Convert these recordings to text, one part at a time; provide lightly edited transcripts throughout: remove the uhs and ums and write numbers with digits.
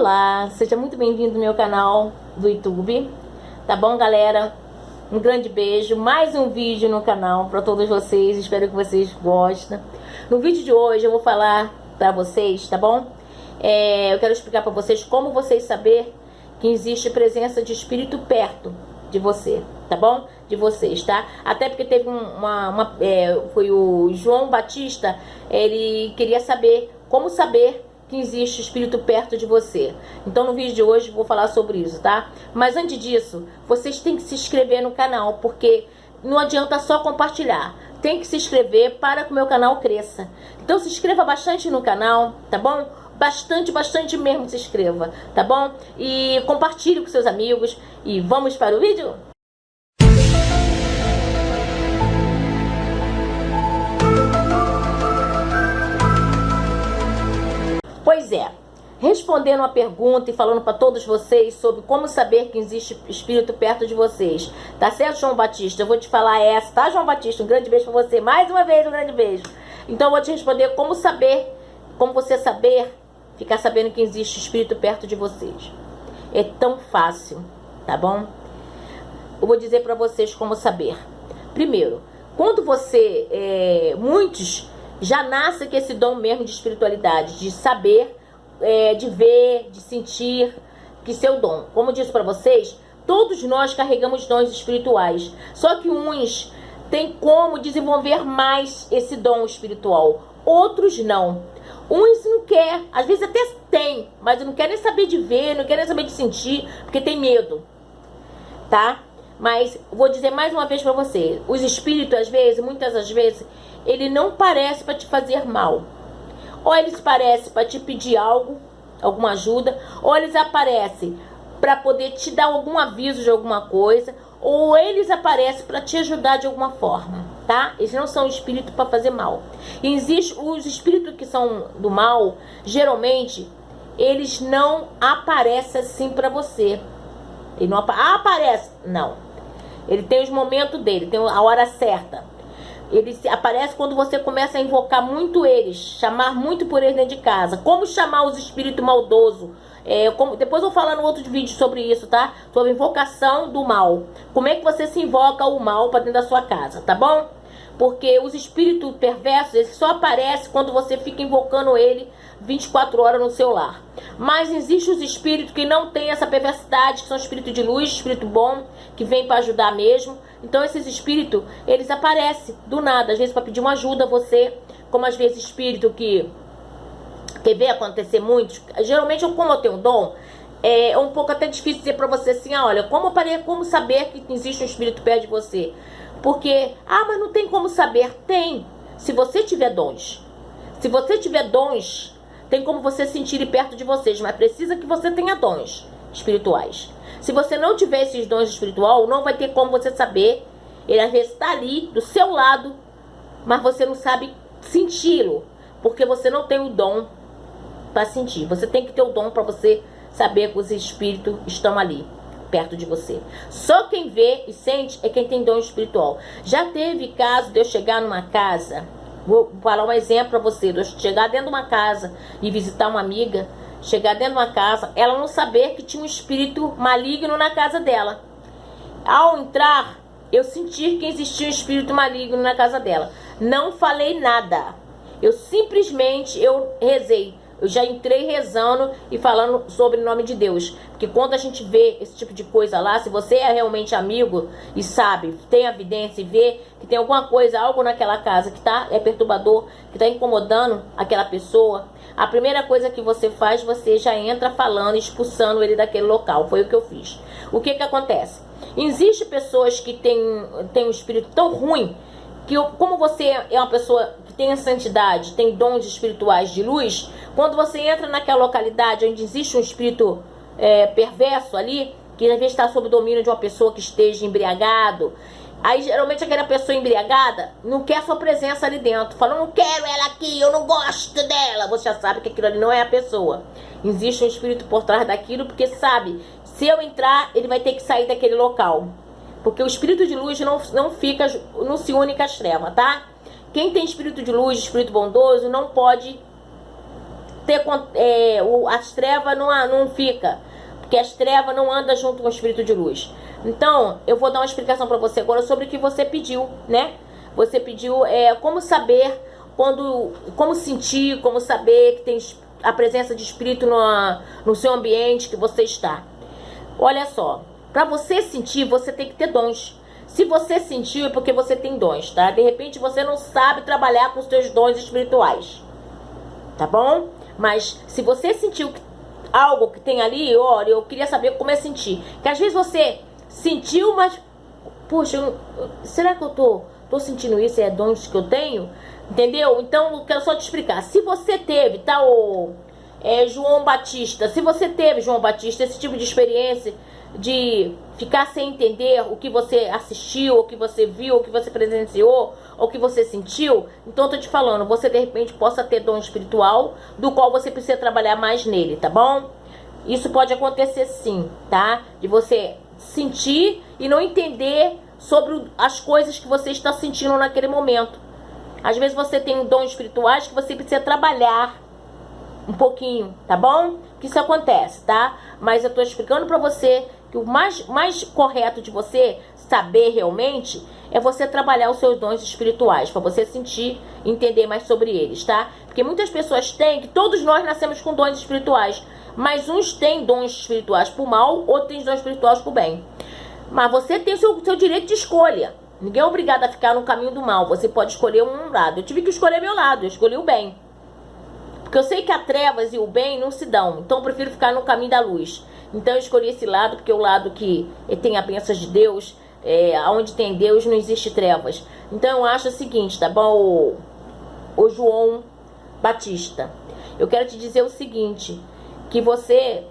Olá, seja muito bem-vindo ao meu canal do YouTube, tá bom, galera? Um grande beijo, mais um vídeo no canal para todos vocês, espero que vocês gostem. No vídeo de hoje eu vou falar para vocês, tá bom? Eu quero explicar para vocês como vocês saber que existe presença de espírito perto de você, tá bom? De vocês, tá? Até porque teve foi o João Batista, ele queria saber como saber que existe espírito perto de você. Então no vídeo de hoje eu vou falar sobre isso, tá? Mas antes disso, vocês têm que se inscrever no canal, porque não adianta só compartilhar. Tem que se inscrever para que o meu canal cresça. Então se inscreva bastante no canal, tá bom? Bastante mesmo se inscreva, tá bom? E compartilhe com seus amigos. E vamos para o vídeo? Pois é, respondendo a pergunta e falando para todos vocês sobre como saber que existe espírito perto de vocês. Tá certo, João Batista? Eu vou te falar essa, tá, João Batista? Um grande beijo para você. Mais uma vez, um grande beijo. Então eu vou te responder como você saber, ficar sabendo que existe espírito perto de vocês. É tão fácil, tá bom? Eu vou dizer para vocês como saber. Primeiro, quando muitos já nascem com esse dom mesmo de espiritualidade, de saber, de ver, de sentir, que seu dom. Como eu disse para vocês, todos nós carregamos dons espirituais. Só que uns têm como desenvolver mais esse dom espiritual, outros não. Uns não quer, às vezes até tem, mas não quer nem saber de ver, não quer nem saber de sentir, porque tem medo, tá? Mas vou dizer mais uma vez para você, os espíritos às vezes, muitas das vezes, ele não parece para te fazer mal. Ou eles parecem para te pedir algo, alguma ajuda, ou eles aparecem para poder te dar algum aviso de alguma coisa, ou eles aparecem para te ajudar de alguma forma, tá? Eles não são espíritos para fazer mal. E existe os espíritos que são do mal, geralmente, eles não aparecem assim para você. Ele não aparece, não. Ele tem os momentos dele, tem a hora certa. Ele aparece quando você começa a invocar muito eles, chamar muito por eles dentro de casa. Como chamar os espíritos maldosos? Depois eu vou falar no outro vídeo sobre isso, tá? Sobre invocação do mal. Como é que você se invoca o mal para dentro da sua casa, tá bom? Porque os espíritos perversos, eles só aparecem quando você fica invocando ele 24 horas no seu lar. Mas existem os espíritos que não têm essa perversidade, que são espíritos de luz, espírito bom, que vem para ajudar mesmo. Então esses espíritos, eles aparecem do nada, às vezes para pedir uma ajuda a você, como às vezes espírito que vê acontecer muito. Geralmente, como eu tenho um dom, é um pouco até difícil dizer para você assim, olha, como saber que existe um espírito perto de você? Porque, mas não tem como saber. Tem, se você tiver dons. Se você tiver dons, tem como você sentir ele perto de vocês, mas precisa que você tenha dons espirituais. Se você não tiver esses dons espirituais, não vai ter como você saber. Ele às vezes está ali, do seu lado, mas você não sabe senti-lo, porque você não tem o dom para sentir. Você tem que ter o dom para você saber que os espíritos estão ali, perto de você. Só quem vê e sente é quem tem dom espiritual. Já teve caso de eu chegar numa casa, vou falar um exemplo para você, de eu chegar dentro de uma casa e visitar uma amiga, chegar dentro de uma casa, ela não saber que tinha um espírito maligno na casa dela. Ao entrar, eu senti que existia um espírito maligno na casa dela. Não falei nada. Eu simplesmente rezei. Eu já entrei rezando e falando sobre o nome de Deus. Porque quando a gente vê esse tipo de coisa lá, se você é realmente amigo e sabe, tem evidência e vê que tem alguma coisa, algo naquela casa que é perturbador, que está incomodando aquela pessoa, a primeira coisa que você faz, você já entra falando, expulsando ele daquele local. Foi o que eu fiz. O que acontece? Existem pessoas que têm um espírito tão ruim, que como você é uma pessoa que tem a santidade, tem dons espirituais de luz, quando você entra naquela localidade onde existe um espírito perverso ali, que às vezes está sob o domínio de uma pessoa que esteja embriagado, aí geralmente aquela pessoa embriagada não quer sua presença ali dentro, fala, não quero ela aqui, eu não gosto dela. Você já sabe que aquilo ali não é a pessoa. Existe um espírito por trás daquilo, porque sabe, se eu entrar, ele vai ter que sair daquele local. Porque o espírito de luz não se une com as trevas, tá? Quem tem espírito de luz, espírito bondoso, não pode as trevas não fica, porque as trevas não andam junto com o espírito de luz. Então, eu vou dar uma explicação para você agora sobre o que você pediu, né? Você pediu como saber, como sentir, como saber que tem a presença de espírito no seu ambiente que você está. Olha só, para você sentir, você tem que ter dons. Se você sentiu, é porque você tem dons, tá? De repente você não sabe trabalhar com os seus dons espirituais, tá bom? Mas se você sentiu algo que tem ali, olha, eu queria saber como é sentir. Que às vezes você sentiu, mas, poxa, será que eu tô sentindo isso? É dons que eu tenho? Entendeu? Então, eu quero só te explicar. Se você teve, tá, João Batista, se você teve, João Batista, esse tipo de experiência de ficar sem entender o que você assistiu, o que você viu, o que você presenciou, o que você sentiu, então eu tô te falando, você de repente possa ter dom espiritual, do qual você precisa trabalhar mais nele, tá bom? Isso pode acontecer sim, tá? De você sentir e não entender sobre as coisas que você está sentindo naquele momento. Às vezes você tem dons espirituais que você precisa trabalhar um pouquinho, tá bom? Que isso acontece, tá? Mas eu tô explicando pra você que o mais correto de você saber realmente é você trabalhar os seus dons espirituais, pra você sentir e entender mais sobre eles, tá? Porque muitas pessoas têm, que todos nós nascemos com dons espirituais, mas uns têm dons espirituais pro mal, outros têm dons espirituais pro bem. Mas você tem o seu direito de escolha. Ninguém é obrigado a ficar no caminho do mal. Você pode escolher um lado. Eu tive que escolher meu lado, eu escolhi o bem. Porque eu sei que as trevas e o bem não se dão. Então eu prefiro ficar no caminho da luz. Então eu escolhi esse lado, porque é o lado que tem a bênção de Deus. Onde tem Deus não existe trevas. Então eu acho o seguinte, tá bom, o João Batista. Eu quero te dizer o seguinte, que você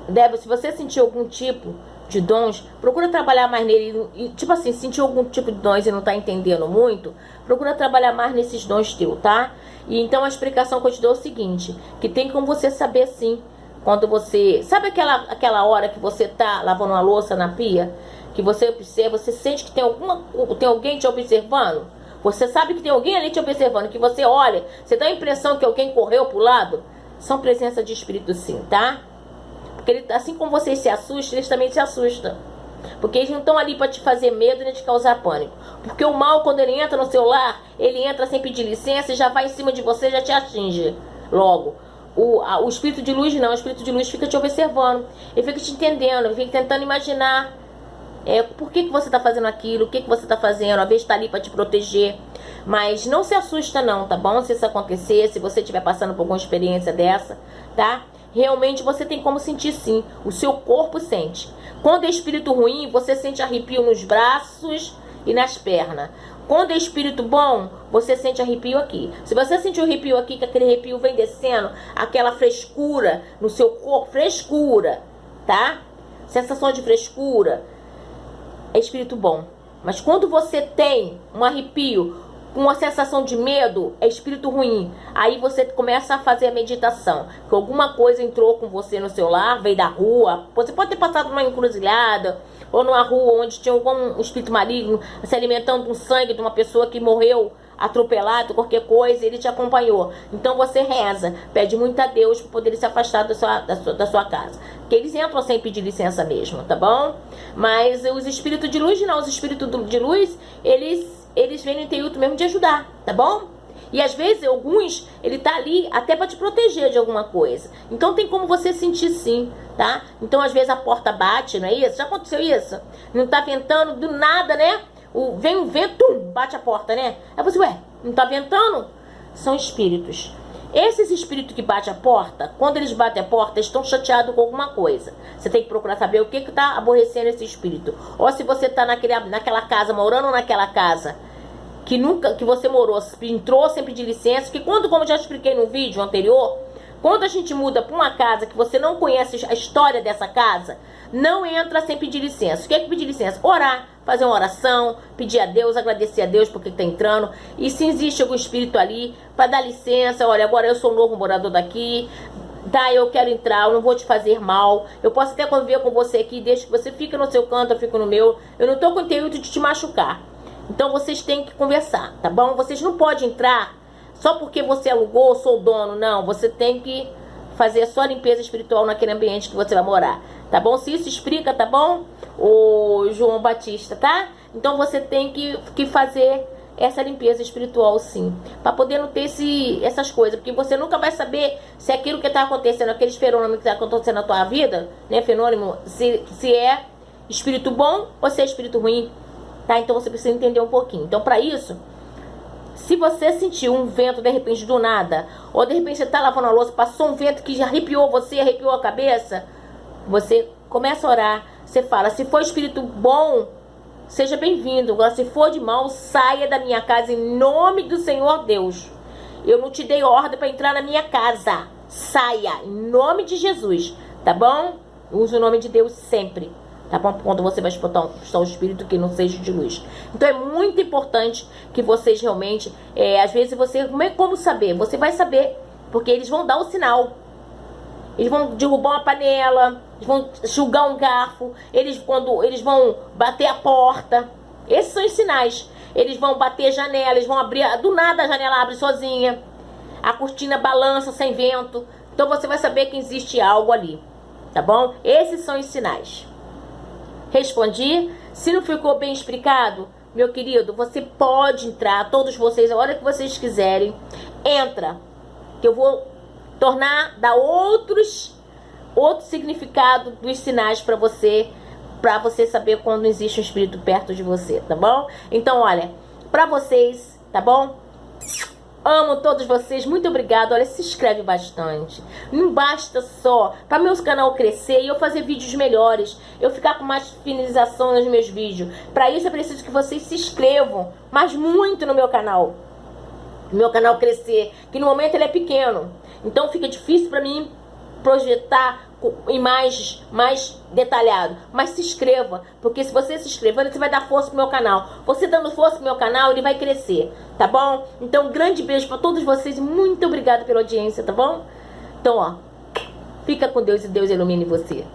deve, se você sentir algum tipo de dons, procura trabalhar mais nele. E, tipo assim, sentir algum tipo de dons e não tá entendendo muito, procura trabalhar mais nesses dons teus, tá? E então a explicação que eu te dou é o seguinte, que tem como você saber sim, quando você... Sabe aquela hora que você tá lavando uma louça na pia, que você observa, você sente que tem alguém te observando? Você sabe que tem alguém ali te observando, que você olha, você dá a impressão que alguém correu pro lado? São presença de espírito sim, tá? Porque assim como vocês se assustam, eles também se assustam. Porque eles não estão ali para te fazer medo nem te causar pânico. Porque o mal, quando ele entra no seu lar, ele entra sem pedir licença e já vai em cima de você, já te atinge logo. O espírito de luz não, o espírito de luz fica te observando, ele fica te entendendo, ele fica tentando imaginar por que você está fazendo aquilo, o que você está fazendo, às vezes está ali para te proteger. Mas não se assusta não, tá bom? Se isso acontecer, se você estiver passando por alguma experiência dessa, tá? Realmente você tem como sentir sim, o seu corpo sente. Quando é espírito ruim, você sente arrepio nos braços e nas pernas. Quando é espírito bom, você sente arrepio aqui. Se você sentir o arrepio aqui, que aquele arrepio vem descendo, aquela frescura no seu corpo, frescura, tá? Sensação de frescura, é espírito bom. Mas quando você tem um arrepio, uma sensação de medo, é espírito ruim. Aí você começa a fazer a meditação, que alguma coisa entrou com você no seu lar, veio da rua. Você pode ter passado numa encruzilhada, ou numa rua onde tinha algum espírito maligno se alimentando do sangue de uma pessoa que morreu atropelado, qualquer coisa, ele te acompanhou. Então você reza, pede muito a Deus para poder se afastar da sua casa. Porque eles entram sem pedir licença mesmo, tá bom? Mas os espíritos de luz não, os espíritos de luz, eles vêm no intuito mesmo de ajudar, tá bom? E às vezes alguns, ele tá ali até para te proteger de alguma coisa. Então tem como você sentir sim, tá? Então às vezes a porta bate, não é isso? Já aconteceu isso? Não tá ventando do nada, né? Vem um vento, bate a porta, né? Aí você, não tá ventando? São espíritos. Esses espíritos que batem a porta, quando eles batem a porta, eles estão chateados com alguma coisa. Você tem que procurar saber o que tá aborrecendo esse espírito. Ou se você tá naquela casa, morando naquela casa, que você morou, entrou sem pedir licença, que como eu já expliquei no vídeo anterior, quando a gente muda para uma casa que você não conhece a história dessa casa, não entra sem pedir licença. O que é pedir licença? Orar, fazer uma oração, pedir a Deus, agradecer a Deus porque está entrando. E se existe algum espírito ali, para dar licença, olha, agora eu sou um novo morador daqui, tá, eu quero entrar, eu não vou te fazer mal, eu posso até conviver com você aqui, desde que você fique no seu canto, eu fico no meu, eu não estou com o intuito de te machucar. Então vocês têm que conversar, tá bom? Vocês não podem entrar só porque você alugou, sou dono. Não, você tem que fazer a sua limpeza espiritual naquele ambiente que você vai morar, tá bom? Se isso explica, tá bom? O João Batista, tá? Então você tem que fazer essa limpeza espiritual, sim, para poder não ter essas coisas, porque você nunca vai saber se aquilo que está acontecendo, aqueles fenômenos que está acontecendo na tua vida, né, fenômeno, se é espírito bom ou se é espírito ruim, tá? Então você precisa entender um pouquinho. Então, para isso, se você sentiu um vento de repente do nada, ou de repente você tá lavando a louça, passou um vento que já arrepiou você, arrepiou a cabeça, você começa a orar, você fala, se for espírito bom, seja bem-vindo. Agora, se for de mal, saia da minha casa em nome do Senhor Deus. Eu não te dei ordem para entrar na minha casa. Saia em nome de Jesus, tá bom? Use o nome de Deus sempre, tá bom? Quando você vai expulsar um espírito que não seja de luz. Então é muito importante que vocês realmente, às vezes você, como saber? Você vai saber, porque eles vão dar o sinal. Eles vão derrubar uma panela, eles vão jogar um garfo, eles vão bater a porta. Esses são os sinais. Eles vão bater a janela, eles vão abrir, do nada a janela abre sozinha. A cortina balança sem vento. Então você vai saber que existe algo ali, tá bom? Esses são os sinais. Respondi? Se não ficou bem explicado, meu querido, você pode entrar, todos vocês, a hora que vocês quiserem, entra, que eu vou dar outro significado dos sinais para você saber quando existe um espírito perto de você, tá bom? Então, olha, para vocês, tá bom? Amo todos vocês, muito obrigado. Olha, se inscreve bastante. Não basta só para meu canal crescer e eu fazer vídeos melhores, eu ficar com mais finalização nos meus vídeos. Para isso é preciso que vocês se inscrevam, mas muito no meu canal. Meu canal crescer, que no momento ele é pequeno. Então fica difícil para mim projetar imagens mais detalhado. Mas se inscreva, porque se você se inscrever, você vai dar força pro meu canal. Você dando força pro meu canal, ele vai crescer, tá bom? Então, um grande beijo para todos vocês e muito obrigada pela audiência, tá bom? Então, ó, fica com Deus e Deus ilumine você.